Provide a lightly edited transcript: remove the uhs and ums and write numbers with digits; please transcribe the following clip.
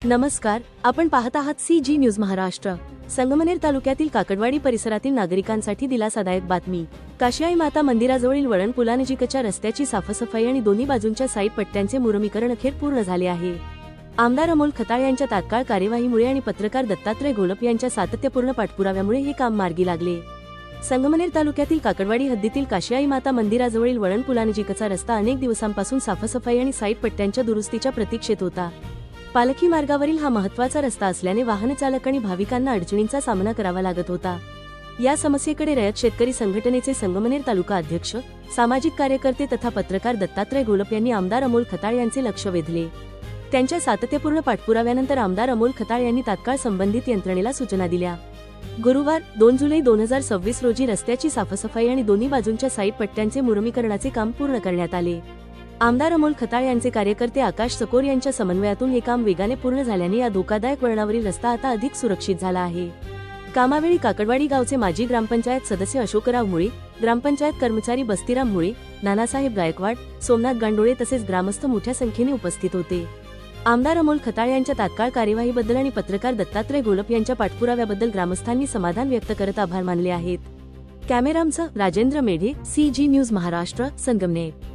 नमस्कार, आपण पाहत आहात CG न्यूज महाराष्ट्र। संगमनेर तालुक्यातील काकडवाडी परिसरातील नागरिकांसाठी दिलासादायक बातमी। काशियाई माता मंदिराजवळील वळण पुलानजीकच्या रस्त्याची साफसफाई आणि दोन्ही बाजूंच्या साईड पट्ट्यांचे मुरमीकरण अखेर पूर्ण झाले आहे। आमदार अमोल खताळ यांच्या तात्काळ कार्यवाहीमुळे आणि पत्रकार दत्तात्रय घोलप यांच्या सातत्यपूर्ण पाठपुराव्यामुळे हे काम मार्गी लागले। संगमनेर तालुक्यातील काकडवाडी हद्दीतील काशियाई माता मंदिराजवळील वळण पुलानजीकचा रस्ता अनेक दिवसांपासून साफसफाई आणि साईड पट्ट्यांच्या दुरुस्तीच्या प्रतीक्षेत होता। पालखी मार्गावरील हा महत्त्वाचा रस्ता असल्याने वाहनचालक आणि भाविकांना अडचणींचा सामना करावा लागत होता। या समस्येकडे रयत शेतकरी संघटनेचे संगमनेर तालुका अध्यक्ष, सामाजिक कार्यकर्ते तथा पत्रकार दत्तात्रय घोलप यांनी आमदार अमोल खताळ यांचे लक्ष वेधले। त्यांच्या सातत्यपूर्ण पाठपुराव्यानंतर आमदार अमोल खताळ यांनी तात्काळ संबंधित यंत्रणेला सूचना दिल्या। गुरुवार 2 जुलै 2026 रोजी रस्त्याची साफसफाई आणि दोन्ही बाजूंच्या साईड पट्ट्यांचे मुरमीकरणाचे काम पूर्ण करण्यात आले। आमदार अमोल खताळ यांचे कार्यकर्ते आकाश सकोर यांच्या समन्वयातून हे काम वेगाने पूर्ण झाल्याने या धोकादायक वळणावरील रस्ता आता अधिक सुरक्षित झाला आहे। कामावेळी काकडवाडी गावचे माजी ग्रामपंचायत सदस्य अशोकराव मुळे, ग्रामपंचायत कर्मचारी बस्तीराम मुळे, नानासाहेब गायकवाड, सोमनाथ गांडोळे तसेच ग्रामस्थ मोठ्या संख्येने उपस्थित होते। आमदार अमोल खताळ यांच्या तात्काळ कार्यवाहीबद्दल आणि पत्रकार दत्तात्रय घोलप यांच्या पाठपुराव्याबद्दल ग्रामस्थांनी समाधान व्यक्त करत आभार मानले आहेत। कॅमेरामन राजेंद्र मेढे, CG न्यूज महाराष्ट्र, संगमनेर।